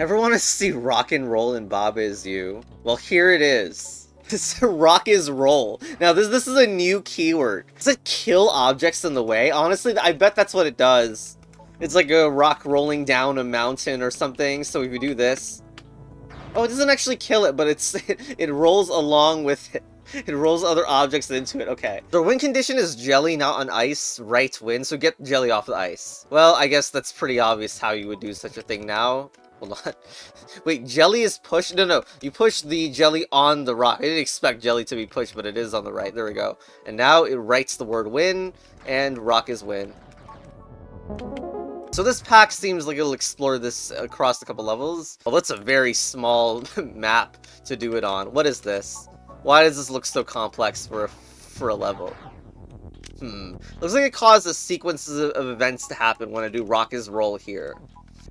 Ever want to see Rock and Roll in Baba Is You? Well, here it is. This Rock is Roll. Now, this is a new keyword. Does it kill objects in the way? Honestly, I bet that's what it does. It's like a rock rolling down a mountain or something, so if you do this... Oh, it doesn't actually kill it, but it rolls along with it. It rolls other objects into it. Okay. The win condition is jelly, not on ice. Right win, so get jelly off the ice. Well, I guess that's pretty obvious how you would do such a thing now. Hold on. Wait, jelly is pushed? No, you push the jelly on the rock. I didn't expect jelly to be pushed, but it is on the right. There we go. And now it writes the word win, and rock is win. So this pack seems like it'll explore this across a couple levels. Well, that's a very small map to do it on. What is this? Why does this look so complex for a level? Looks like it causes sequences of events to happen when I do Rock is Roll here.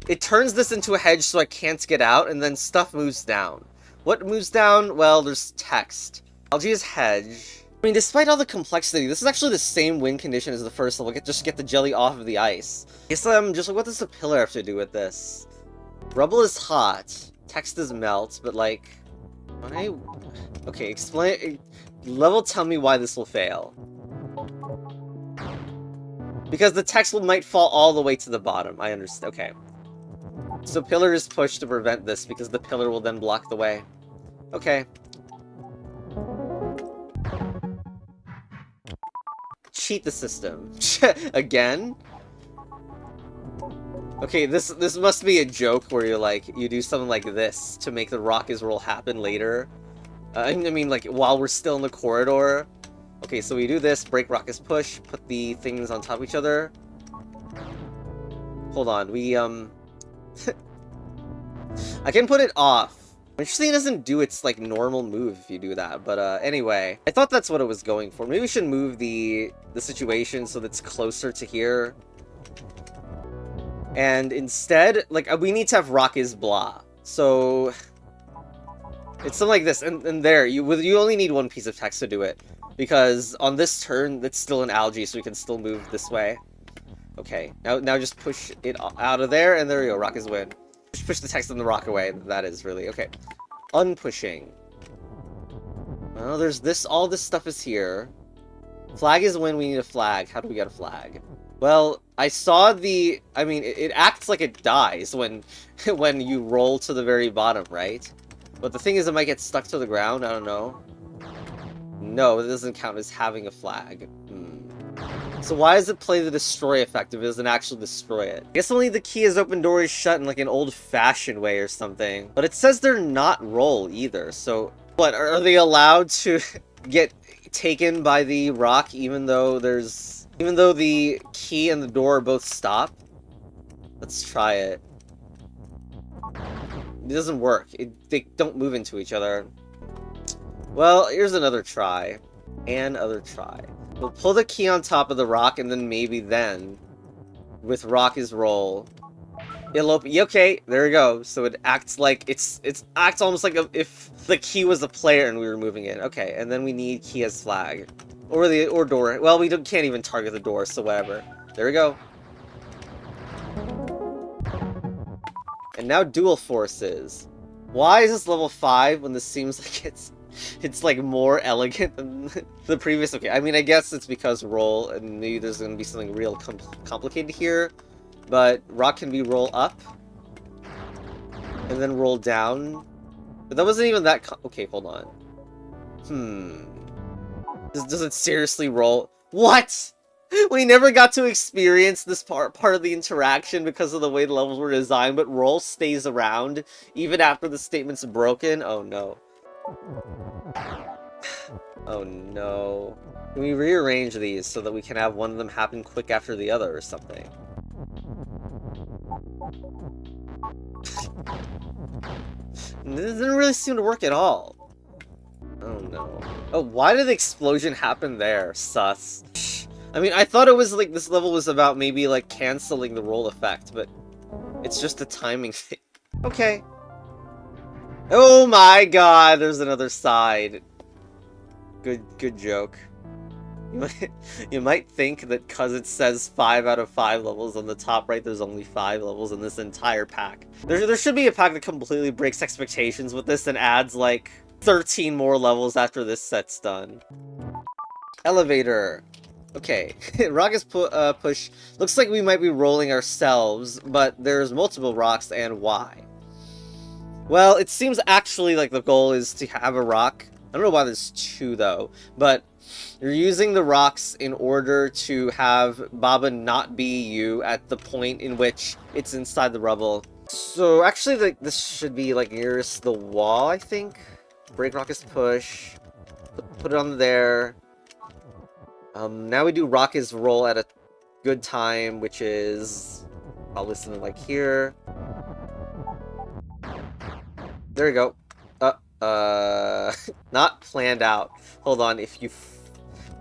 It turns this into a hedge so I can't get out, and then stuff moves down. What moves down? Well, there's text. Algae is hedge. I mean, despite all the complexity, this is actually the same win condition as the first level. Just get the jelly off of the ice. I guess I'm just like, what does the pillar have to do with this? Rubble is hot. Text is melt, but like... Okay, explain... Level tell me why this will fail. Because the text might fall all the way to the bottom. I understand. Okay. So pillar is pushed to prevent this, because the pillar will then block the way. Okay. Cheat the system. Again? Okay, this must be a joke where you're like, you do something like this to make the Rock is Roll happen later. I mean, like, while we're still in the corridor. Okay, so we do this, break Rock is push, put the things on top of each other. Hold on, we, I can put it off. Interesting, it doesn't do its, like, normal move if you do that, but, anyway. I thought that's what it was going for. Maybe we should move the situation so that's closer to here. And instead, like, we need to have Rock is blah. So... It's something like this, and there, you only need one piece of text to do it. Because on this turn, it's still an algae, so we can still move this way. Okay, now just push it out of there, and there we go, Rock is win. Just push the text and the rock away, that is really, okay. Unpushing. Well, there's this, all this stuff is here. Flag is win, we need a flag. How do we get a flag? Well, I saw the, I mean, it acts like it dies when, when you roll to the very bottom, right? But the thing is, it might get stuck to the ground, I don't know. No, it doesn't count as having a flag. So why does it play the destroy effect if it doesn't actually destroy it? I guess only the key is open door is shut in like an old-fashioned way or something. But it says they're not roll either, so... What, are they allowed to get taken by the rock even though there's... Even though the key and the door both stop? Let's try it. It doesn't work. They don't move into each other. Well, here's another try. And other try. We'll pull the key on top of the rock, and then maybe then, with Rock is Roll, it'll open. Okay, there we go. So it acts like it acts almost like if the key was a player and we were moving it. Okay, and then we need key as flag, or door. Well, we can't even target the door, so whatever. There we go. And now dual forces. Why is this level 5 when this seems like it's like more elegant than the previous? Okay, I mean, I guess it's because roll, and maybe there's gonna be something real complicated here. But rock can be roll up, and then roll down. But that wasn't even that. Okay, hold on. Does it seriously roll? What? We never got to experience this part of the interaction because of the way the levels were designed, but roll stays around even after the statement's broken? Oh no. Oh no. Can we rearrange these so that we can have one of them happen quick after the other or something? This didn't really seem to work at all. Oh no. Oh, why did the explosion happen there? Sus. I mean, I thought it was like this level was about maybe like canceling the roll effect, but it's just a timing thing. Okay. Oh my god, there's another side. Good joke. You might think that because it says 5 out of 5 levels on the top right, there's only 5 levels in this entire pack. There should be a pack that completely breaks expectations with this and adds like 13 more levels after this set's done. Elevator. Okay, Rocket's push. Looks like we might be rolling ourselves, but there's multiple rocks, and why? Well, it seems actually like the goal is to have a rock. I don't know why there's 2 though, but you're using the rocks in order to have Baba not be you at the point in which it's inside the rubble. So actually, like, this should be like nearest the wall, I think. Break Rocket's push. Put it on there. Now we do Rocket's roll at a good time, which is probably something like here. There we go. Not planned out. Hold on, if you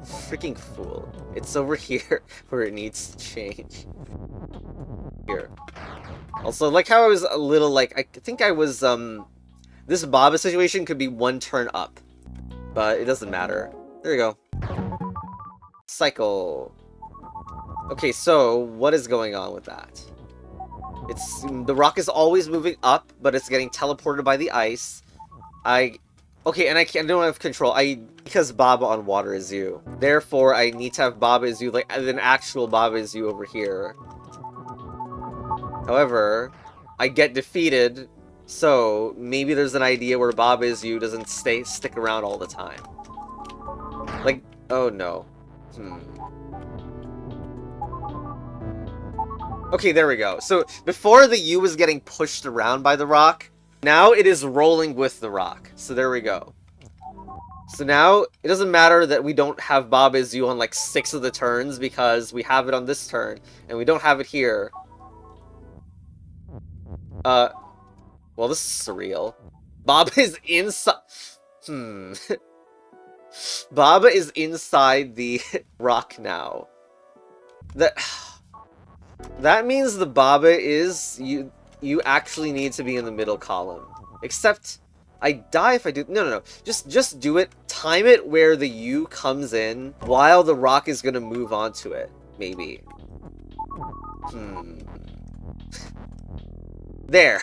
freaking fool. It's over here where it needs to change. Here. Also, like how I was a little like, I think I was, this Baba situation could be 1 turn up. But it doesn't matter. There you go. Cycle. Okay, so what is going on with that? It's the rock is always moving up, but it's getting teleported by the ice. Okay, and I don't have control. Because Baba on water is you. Therefore, I need to have Baba is you, like an actual Baba is you over here. However, I get defeated, so maybe there's an idea where Baba is you doesn't stick around all the time. Like, oh no. Okay, there we go. So, before the U was getting pushed around by the rock, now it is rolling with the rock. So there we go. So now, it doesn't matter that we don't have Baba is you on like 6 of the turns, because we have it on this turn, and we don't have it here. Well, this is surreal. Baba is inside... Baba is inside the rock now. That means the Baba is... You actually need to be in the middle column. Except, I die if I do... No. Just do it. Time it where the U comes in while the rock is gonna move onto it. Maybe. There.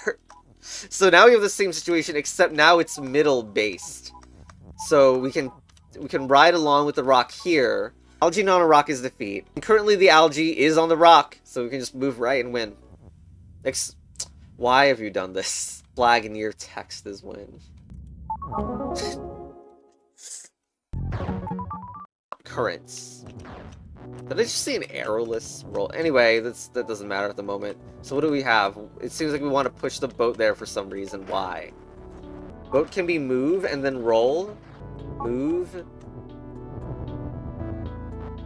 So now we have the same situation, except now it's middle-based. So we can ride along with the rock here. Algae on a rock is defeat. And currently the algae is on the rock, so we can just move right and win. Why have you done this? Flag near text is win. Currents. Did I just see an arrowless roll? Anyway, that doesn't matter at the moment. So what do we have? It seems like we want to push the boat there for some reason. Why? Boat can be move and then roll. Move.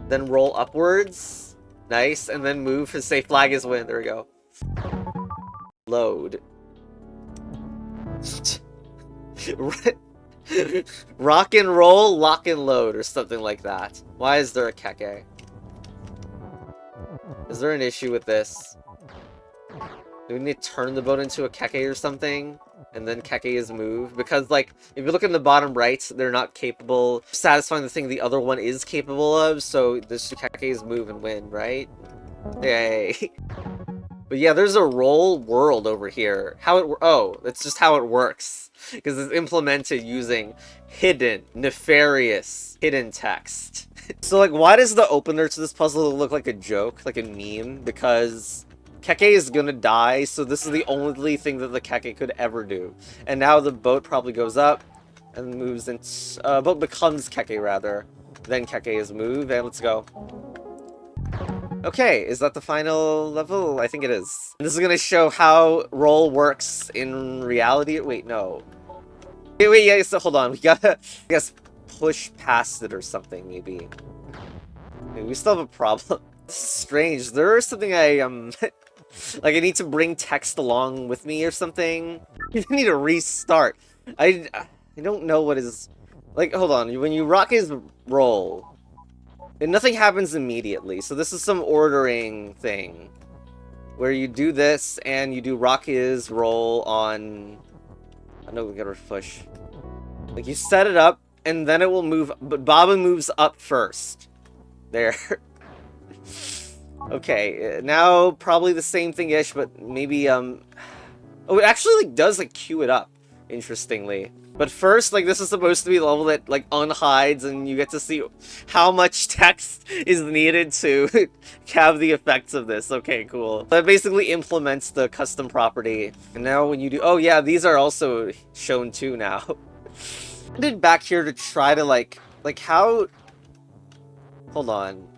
Then roll upwards. Nice. And then move to say flag is win. There we go. Load. Rock and roll, lock and load, or something like that. Why is there a keke? Is there an issue with this? Do we need to turn the boat into a keke or something? And then keke is moved? Because, like, if you look in the bottom right, they're not capable of satisfying the thing the other one is capable of, so this kekes move and win, right? Yay. But yeah, there's a roll world over here. That's just how it works. Because it's implemented using nefarious, hidden text. So, like, why does the opener to this puzzle look like a joke? Like a meme? Because Keke is gonna die, so this is the only thing that the Keke could ever do. And now the boat probably goes up and moves into... boat becomes Keke, rather. Then Keke is moved, and let's go. Okay, is that the final level? I think it is. This is gonna show how roll works in reality. Wait, no. Wait, yeah, so hold on. We gotta, I guess, push past it or something, maybe. We still have a problem. This is strange. There is something I, like, I need to bring text along with me or something. I need to restart. I don't know what is... Like, hold on. When you rock his roll... And nothing happens immediately, so this is some ordering thing. Where you do this, and you do rock his roll on... I know we gotta push. Like, you set it up, and then it will move, but Baba moves up first. There. Okay, now probably the same thing-ish, but maybe, oh, it actually, like, does, like, queue it up, interestingly. But first, like, this is supposed to be the level that, like, unhides, and you get to see how much text is needed to have the effects of this. Okay, cool. That basically implements the custom property. And now when you do... Oh, yeah, these are also shown, too, now. I did back here to try to, like, how... Hold on.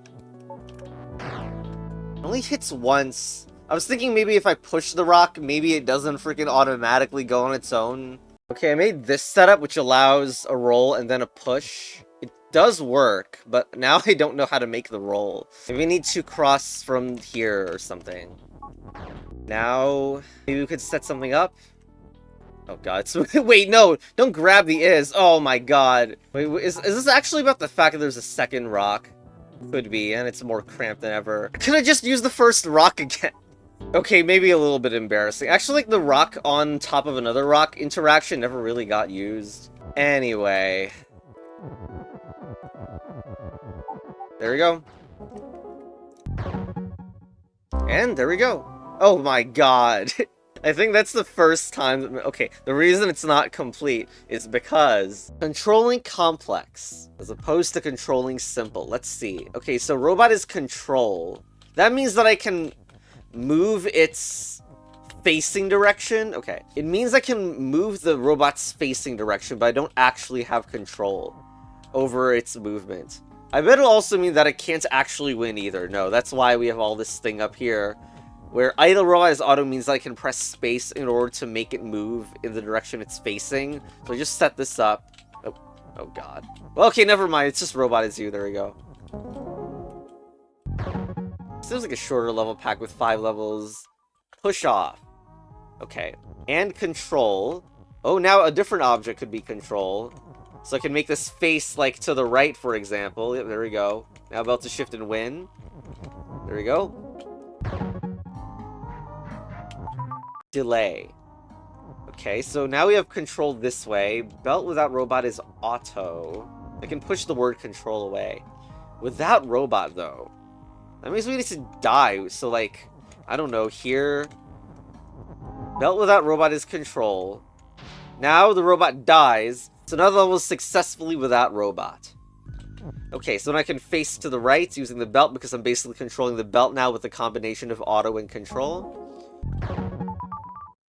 It only hits once. I was thinking maybe if I push the rock, maybe it doesn't freaking automatically go on its own. Okay, I made this setup, which allows a roll and then a push. It does work, but now I don't know how to make the roll. Maybe we need to cross from here or something. Now, maybe we could set something up. Oh god, wait, no! Don't grab the is! Oh my god. Wait, is this actually about the fact that there's a second rock? Could be, and it's more cramped than ever. Could I just use the first rock again? Okay, maybe a little bit embarrassing. Actually, like, the rock on top of another rock interaction never really got used. Anyway. There we go. And there we go. Oh my god. I think that's the first time... Okay, the reason it's not complete is because controlling complex as opposed to controlling simple. Let's see. Okay, so robot is control. That means that I can move its facing direction. Okay, it means I can move the robot's facing direction, but I don't actually have control over its movement. I bet it'll also mean that I can't actually win either. No, that's why we have all this thing up here. Where idle robot is auto means I can press space in order to make it move in the direction it's facing. So I just set this up. Oh god. Well, okay, never mind. It's just robot is you. There we go. Seems like a shorter level pack with 5 levels. Push off. Okay. And control. Oh, now a different object could be control. So I can make this face, like, to the right, for example. Yep, there we go. Now belt to shift and win. There we go. Delay. Okay, so now we have control this way. Belt without robot is auto. I can push the word control away. Without robot, though, that means we need to die. So, like, I don't know, here... Belt without robot is control. Now the robot dies, so now the level is successfully without robot. Okay, so then I can face to the right using the belt because I'm basically controlling the belt now with a combination of auto and control.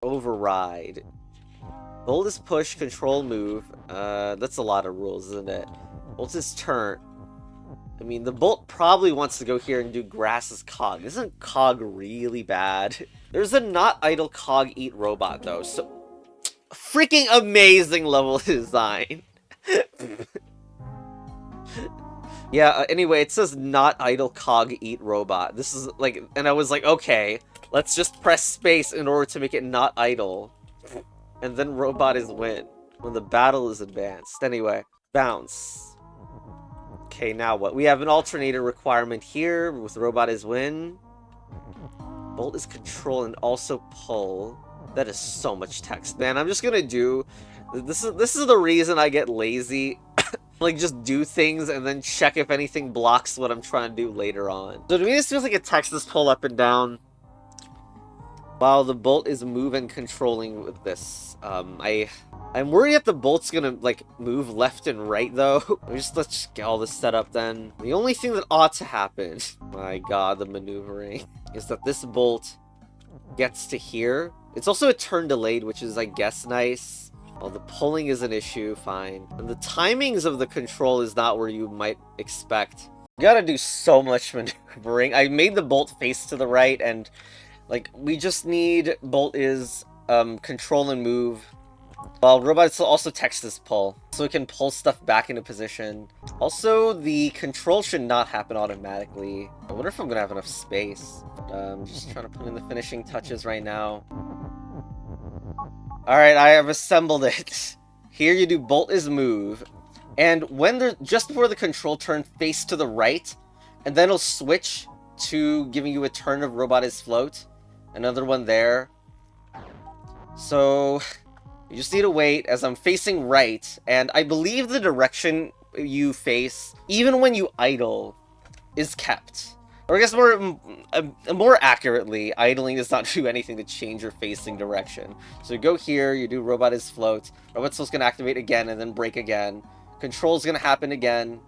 Override. Bolt is push, control, move. That's a lot of rules, isn't it? Bolt is turn. I mean, the bolt probably wants to go here and do grass's cog. Isn't cog really bad? There's a not idle cog eat robot, though, so... Freaking amazing level design! Yeah, anyway, it says not idle cog eat robot. This is, like... And I was like, okay... Let's just press space in order to make it not idle. And then robot is win. When the battle is advanced. Anyway, bounce. Okay, now what? We have an alternator requirement here with robot is win. Bolt is control and also pull. That is so much text, man. I'm just gonna do... This is the reason I get lazy. Like, just do things and then check if anything blocks what I'm trying to do later on. So to me, this feels like a text pull up and down. While the bolt is move and controlling with this. I'm worried that the bolt's gonna, like, move left and right, though. Let's just get all this set up, then. The only thing that ought to happen, my god, the maneuvering, is that this bolt gets to here. It's also a turn delayed, which is, I guess, nice. Well, the pulling is an issue, fine. And the timings of the control is not where you might expect. You gotta do so much maneuvering. I made the bolt face to the right, and... Like, we just need bolt is control and move. Well, robot also text is pull, so it can pull stuff back into position. Also, the control should not happen automatically. I wonder if I'm gonna have enough space. I'm just trying to put in the finishing touches right now. Alright, I have assembled it. Here you do bolt is move. And when they're just before the control turn, face to the right, and then it'll switch to giving you a turn of robot is float. Another one there. So, you just need to wait as I'm facing right, and I believe the direction you face, even when you idle, is kept. Or I guess more accurately, idling does not do anything to change your facing direction. So you go here, you do robot is float, robot still gonna activate again and then break again. Control's gonna happen again.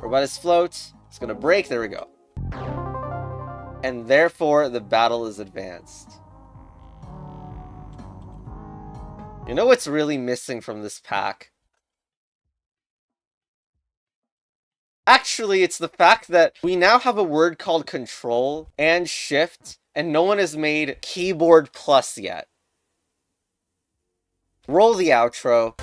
Robot is float, it's gonna break, there we go. And therefore, the battle is advanced. You know what's really missing from this pack? Actually, it's the fact that we now have a word called control and shift, and no one has made keyboard plus yet. Roll the outro.